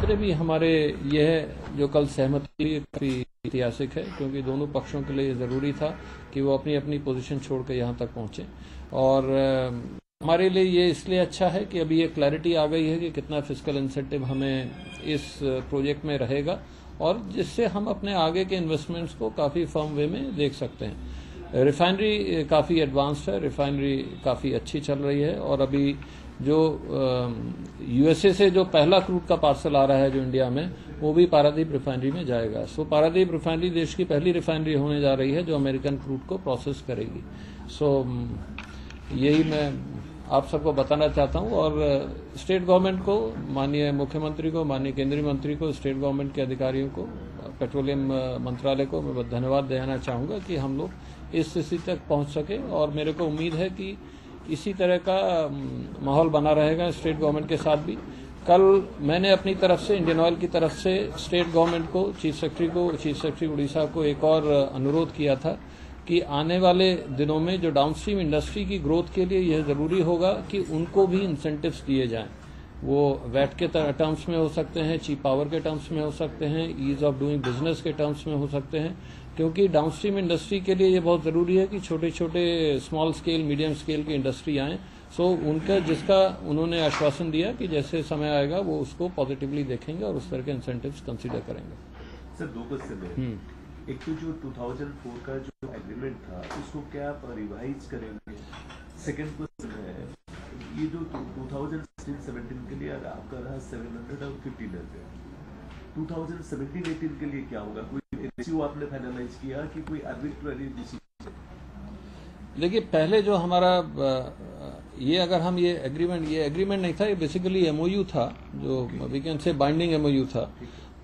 से भी हमारे यह जो कल सहमति काफी ऐतिहासिक है, क्योंकि दोनों पक्षों के लिए ये जरूरी था कि वो अपनी अपनी पोजीशन छोड़ कर यहाँ तक पहुंचे। और हमारे लिए ये इसलिए अच्छा है कि अभी ये क्लैरिटी आ गई है कि कितना फिस्कल इंसेंटिव हमें इस प्रोजेक्ट में रहेगा, और जिससे हम अपने आगे के इन्वेस्टमेंट्स को काफी फर्म वे में देख सकते हैं। रिफाइनरी काफी एडवांस्ड है, रिफाइनरी काफी अच्छी चल रही है, और अभी जो यूएसए से जो पहला क्रूड का पार्सल आ रहा है जो इंडिया में, वो भी पारादीप रिफाइनरी में जाएगा। सो पारादीप रिफाइनरी देश की पहली रिफाइनरी होने जा रही है जो अमेरिकन क्रूड को प्रोसेस करेगी। सो यही मैं आप सबको बताना चाहता हूं, और स्टेट गवर्नमेंट को, माननीय मुख्यमंत्री को, माननीय केंद्रीय मंत्री को, स्टेट गवर्नमेंट के अधिकारियों को, पेट्रोलियम मंत्रालय को मैं धन्यवाद देना चाहूंगा कि हम लोग इस स्थिति तक पहुंच सके। और मेरे को उम्मीद है कि इसी तरह का माहौल बना रहेगा स्टेट गवर्नमेंट के साथ भी। कल मैंने अपनी तरफ से, इंडियन ऑयल की तरफ से स्टेट गवर्नमेंट को, चीफ सेक्रेटरी उड़ीसा को एक और अनुरोध किया था कि आने वाले दिनों में जो डाउनस्ट्रीम इंडस्ट्री की ग्रोथ के लिए यह जरूरी होगा कि उनको भी इंसेंटिव्स दिए जाएं। वो वैट के टर्म्स में हो सकते हैं, चीप पावर के टर्म्स में हो सकते हैं, ईज ऑफ डूइंग बिजनेस के टर्म्स में हो सकते हैं, क्योंकि डाउनस्ट्रीम इंडस्ट्री के लिए ये बहुत जरूरी है कि छोटे छोटे स्मॉल स्केल, मीडियम स्केल की इंडस्ट्री आए। सो उनका, जिसका उन्होंने आश्वासन दिया कि जैसे समय आएगा वो उसको पॉजिटिवली देखेंगे और उस तरह के इंसेंटिव्स कंसीडर करेंगे। सर, दो क्वेश्चन है। एक तो जो 2004 का जो एग्रीमेंट था उसको क्या आप रिवाइज करेंगे? सेकंड क्वेश्चन है, ये जो 2016-17 के लिए आपका रहा 700 और 1500, 2017-18 के लिए क्या होगा? कोई रेशियो आपने फाइनलाइज किया कि कोई आर्बिट्ररी डिसीजन? देखिए, पहले जो हमारा ये, अगर हम ये एग्रीमेंट नहीं था, ये बेसिकली एमओयू था, जो we can say binding MOU था।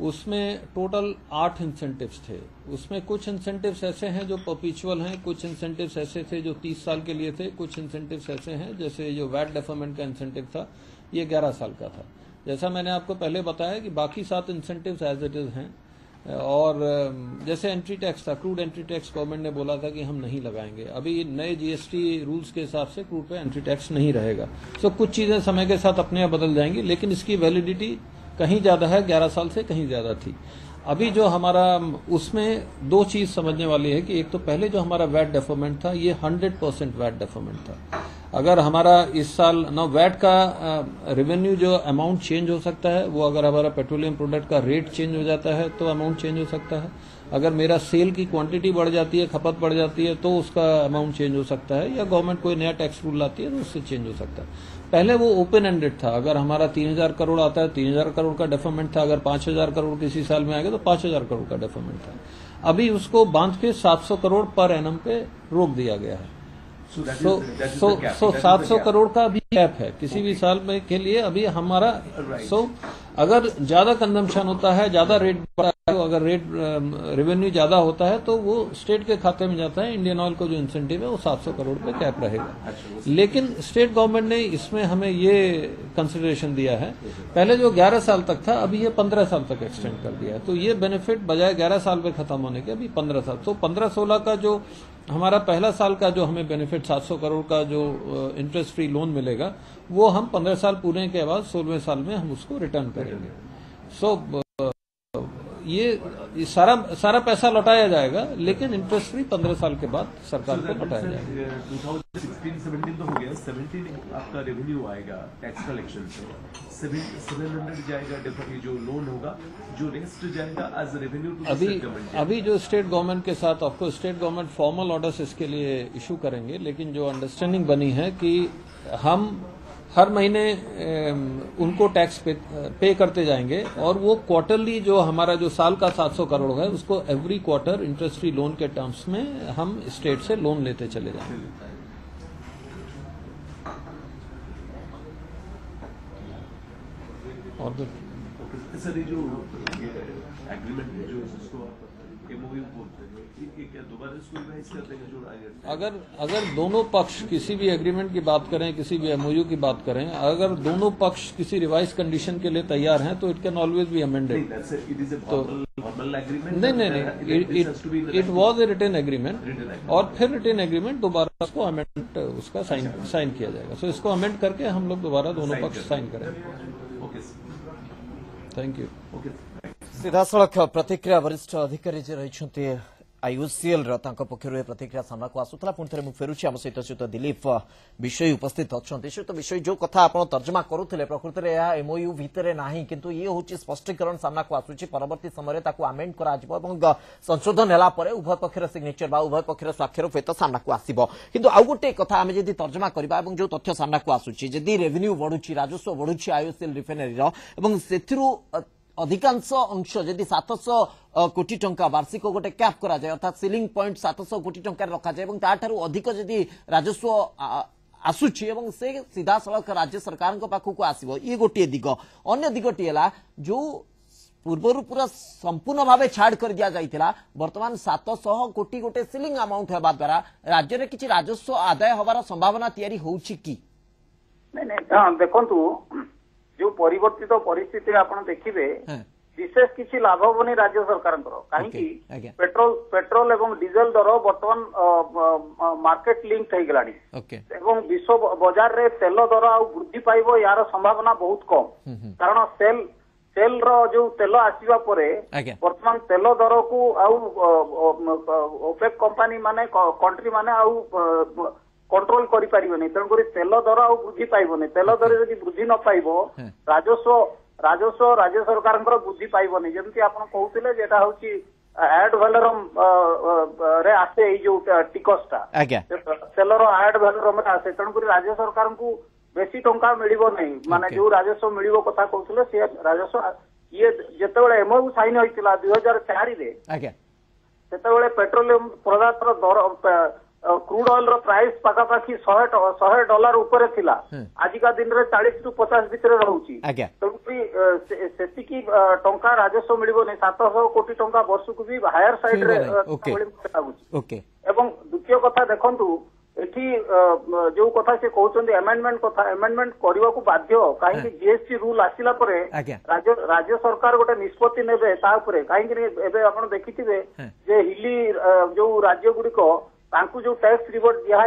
उसमें टोटल 8 इंसेंटिव्स थे। उसमें कुछ इंसेंटिव्स ऐसे हैं जो परपेचुअल हैं, कुछ इंसेंटिव्स ऐसे थे जो 30 साल के लिए थे, कुछ इंसेंटिव्स ऐसे हैं जैसे जो वैट डेफरमेंट का इंसेंटिव था, ये 11 साल का था। जैसा मैंने आपको पहले बताया कि बाकी 7 इंसेंटिव्स एज इट इज हैं। और जैसे एंट्री टैक्स था, क्रूड एंट्री टैक्स गवर्नमेंट ने बोला था कि हम नहीं लगाएंगे। अभी नए जीएसटी रूल्स के हिसाब से क्रूड पे एंट्री टैक्स नहीं रहेगा। सो कुछ चीजें समय के साथ अपने आप बदल जाएंगी, लेकिन इसकी वैलिडिटी कहीं ज्यादा है, 11 साल से कहीं ज्यादा थी। अभी जो हमारा, उसमें 2 चीज समझने वाली है कि एक तो पहले जो हमारा वैट डेफरमेंट था, ये 100% वैट डेफरमेंट था। अगर हमारा इस साल ना वैट का रेवेन्यू जो अमाउंट चेंज हो सकता है, वो अगर हमारा पेट्रोलियम प्रोडक्ट का रेट चेंज हो जाता है तो अमाउंट चेंज हो सकता है। अगर मेरा सेल की क्वांटिटी बढ़ जाती है, खपत बढ़ जाती है, तो उसका अमाउंट चेंज हो सकता है, या गवर्नमेंट कोई नया टैक्स रूल लाती है तो उससे चेंज हो सकता है। पहले वो ओपन एंडेड था। अगर हमारा 3000 करोड़ आता है, 3000 करोड़ का डेफरमेंट था। अगर 5000 करोड़ किसी साल में आएगा तो 5000 करोड़ का डेफरमेंट था। अभी उसको बांध के 700 करोड़ पर एनम पे रोक दिया गया है। सो 700 करोड़ का भी कैप है किसी भी साल में के लिए अभी हमारा। सो अगर ज्यादा कंजम्पशन होता है, ज्यादा रेट बढ़ा है, अगर रेट रेवेन्यू ज्यादा होता है तो वो स्टेट के खाते में जाता है। इंडियन ऑयल को जो इंसेंटिव है वो 700 करोड़ पे कैप रहेगा। लेकिन स्टेट गवर्नमेंट ने इसमें हमें ये कंसिडरेशन दिया है, पहले जो 11 साल तक था अभी ये 15 साल तक एक्सटेंड कर दिया है। तो ये बेनिफिट बजाय 11 साल पे खत्म होने के अभी 15 साल। तो 15-16 का जो हमारा पहला साल का जो हमें बेनिफिट 700 करोड़ का जो इंटरेस्ट फ्री लोन मिलेगा, वो हम 15 साल पूरे के बाद 16वें साल में हम उसको रिटर्न करेंगे। सो ये सारा पैसा लौटाया जाएगा, लेकिन इंटरेस्ट फ्री 15 साल के बाद सरकार को लौटाया जाएगा। 2016-17 तो हो गया, 17 आपका रेवेन्यू आएगा टैक्स कलेक्शन से, 700 जाएगा डेफिनेटली जो लोन होगा, जो रेस्ट जाएगा एज रेवेन्यू। अभी जो स्टेट गवर्नमेंट के साथ, of course state government formal orders इसके लिए इशू करेंगे, लेकिन जो अंडरस्टैंडिंग बनी है कि हम हर महीने उनको टैक्स पे करते जाएंगे, और वो क्वार्टरली जो हमारा जो साल का 700 करोड़ है उसको every quarter interest free loan के टर्म्स में हम स्टेट से लोन लेते चले जाएंगे। और सर, ये जो एग्रीमेंट जो इसको एमओयू बोलते हैं, ये क्या दोबारा इसको रिवाइज कर देंगे? जो अगर दोनों पक्ष किसी भी एग्रीमेंट की बात करें, किसी भी एमओयू की बात करें, अगर दोनों पक्ष किसी रिवाइज कंडीशन के लिए तैयार हैं तो it can always be amended. तो नहीं, it was a written agreement, और फिर रिटन एग्रीमेंट दोबारा उसको अमेंड उसका साइन किया जाएगा। सो इसको अमेंड करके हम लोग दोबारा दोनों पक्ष साइन करेंगे। Thank you. ओके सीधासख प्रतिक्रिया वरिष्ठ अधिकारी जे रही आईओसीएल पक्षर प्रतिक्रिया सामना को आसूला पुणी थे फेरुची आम सहित सहित दिलीप विषय उपस्थित अच्छा सहित विषय जो कथा आप तर्जमा करुले प्रकृति में यह एमओयू भितर ना किंतु ये हूँ स्पष्टीकरण सामना को आसूची परवर्ती समय आमेंड कर संशोधन है उभय पक्षर सिग्नेचर बा उभय पक्षर स्वाक्षर हुए सामना को आसो किंतु आउ गोटे कथा आम जब तर्जमा करवा जो तथ्य सामना को आसूची जदि रेवेन्यू बढ़ुची राजस्व बढ़ुची आईओसीएल रिफाइनरी से अधिकांश अंश जदि 700 कोटी टंका वार्षिक गोटे कैप करा जाए अर्थात सीलिंग पॉइंट 700 कोटी टंका रखा जाए ताठू अधिक जदि राजस्व आसुची एवं से सीधा सड़क राज्य सरकार पाखक आसो ये गोटे दिग अन्य दिगटी है जो पूर्वर पूरा संपूर्ण भाव छाड़ कर दिया जाइथिला वर्तमान 700 कोटी गोटे सीलिंग अमाउंट हेबा द्वारा राज्य रे किछि राजस्व आदाय होबार संभावना तैयारी होउछि की नहीं देखंतु जो परिवर्तित परिस्थिति आपण देखिबे विशेष किसी लाभ होनी राज्य सरकार कहीं पेट्रोल एवं डीजल दर बर्तमान मार्केट लिंक हो गलानी एवं विश्व बाजार रे तेल दर आ वृद्धि पाइबो यार संभावना बहुत कम कारण सेल रो जो तेल आसीबा परे वर्तमान तेल दर को आउ ओपेक कंपनी माने कंट्री माने आउ कंट्रोल करि परिबनी तेणुक तेल दर आ वृद्धि पाइबनी तेल दर यदि वृद्धि न पाइबो राजस्व राज्य सरकार वृद्धि पाइबनी जमती आपण कहउतिले जेटा होची एड वैलोरम रे आसे ए जो टिकसटा तेलर एड वैलोरम रे आसे तेणुक राज्य सरकार को बेसी टंका मिलिबो नै माने जो राजस्व मिलिबो कथा कहउतिले से राजस्व ये जेतेबेले एमओयू साइन होइतिला 2004 रे सेतेबेले पेट्रोलियम पदार्थ दर क्रूड ऑयल प्राइस पाखापाखि $100 ऊपर थिला आजिका दिन रे 40 टू 50 भितर रहउची सेतिकी टंका राजस्व मिलिबो नै 700 कोटी टंका वर्ष को भी हायर साइड रे लागुची एवं द्वितीय कथा देखंतु एठी जो कथा से कहउचंदी अमेंडमेंट कथा अमेंडमेंट करबा को बाध्य काहे कि जीएसटी रूल आसिला परे राज्य सरकार गोटे निष्पत्ति नेबे ता ऊपर काहे कि एबे आपण देखिथिबे जे हिली जो राज्य गुडिको तांकु जो टैक्स रिवॉर्ड दिया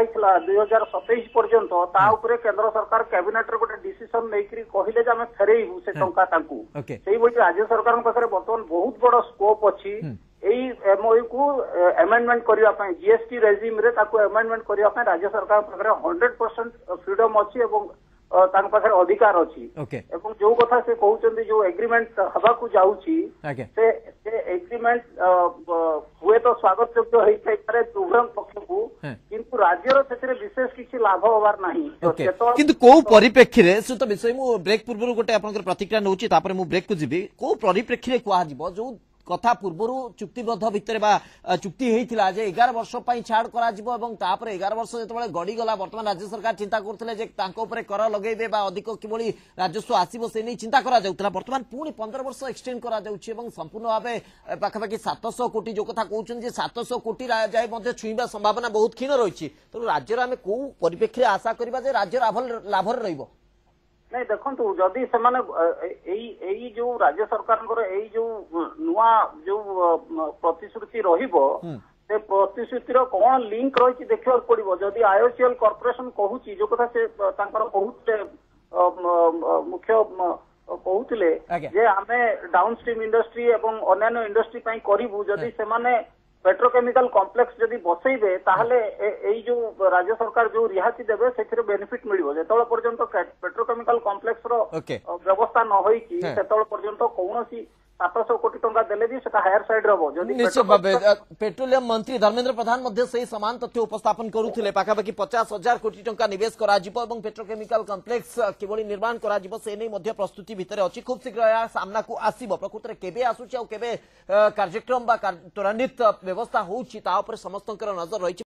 2027 पर्यंत ता उपरे केंद्र सरकार कैबिनेट रे गोटे डिसीजन नेकरी कहिले जे हम फेरेइबु से टंका तांकु सेही बोली राज्य सरकार पाखरे वर्तमान बहुत बड़ स्कोप अछि एई एमओयू को अमेंडमेंट करिया पय जीएसटी रेजिम रे ताकु अमेंडमेंट करिया पय राज्य सरकार पाखरे 100% फ्रीडम अछि एवं तान पाखरे अधिकार अछि एवं जो कथा से कहउचंदी जो एग्रीमेंट हबा को जाउची से एग्रीमेंट हुए तो स्वागत योग्य होई थाइपारे उभय पक्ष को किंतु राज्यर सेतरे विशेष किछि लाभ होबार नाही किंतु को परिप्रेक्षी रे से तो विषय मु ब्रेक पूर्व गोटे आपनकर प्रतिक्रिया नउची तापर मु ब्रेक को जिबी को परिप्रेक्षी रे कुआ जिवो जो कथा पूर्वर चुक्तिबद्ध भितर चुक्ति होता जे 11 वर्ष छाड़ करा 11 वर्ष जो गड़ीगला बर्तमान राज्य सरकार चिंता करते कर लगे अधिक कि राजस्व आसो से नहीं चिंता करा बर्तमान पुणी 15 वर्ष एक्सटेंड करा संपूर्ण भाव पाखापाखि 700 कोटी जो कथा कहते 700 कोटी जाए छुईवा संभावना बहुत क्षीण रही तो राज्य आम कौ परिप्रेक्षी आशा करवा राज्य लाभ रहिबो नहीं देखंतु जदि सेमाने एई जो राज्य सरकार एई जो नुआ जो प्रतिश्रुति रहिबो से प्रतिश्रुतिर कौन लिंक रही देखा पड़ो जदि आईओसीएल कॉर्पोरेशन कहूची जो कथा से बहुत मुख्य कहूतिले जे आमे डाउनस्ट्रीम इंडस्ट्री एवं अन्य इंडस्ट्री पई करिवु जदि सेमाने पेट्रोकेमिकल कॉम्प्लेक्स जदि बसैबे ताहले एई जो राज्य सरकार जो रिहाती देबे सेथिरे बेनिफिट मिलिबो जेतोल पर्यंत पेट्रोकेमिकल कॉम्प्लेक्स रो व्यवस्था न होई कि सेतोल पर्यंत कोनोसी 700 कोटी टंका देले भी सेटा हायर साइड रहबो जदि निश्चित भाबे पेट्रोलियम मंत्री धर्मेंद्र प्रधान मध्ये सही समान तथ्य उपस्थापन करूथिले पाखापाखि 50,000 कोटी टंका निवेश करा जिवो एवं पेट्रोकेमिकल कॉम्प्लेक्स केवल निर्माण करा जिवो से नै मध्ये प्रस्तुति भितर अछि खूब शीघ्र या सामना को आसीबो प्रकृति रे केबे आसुची आ केबे कार्यक्रम बा त्वरान्वित व्यवस्था होउची ता ऊपर समस्तकर नजर रही।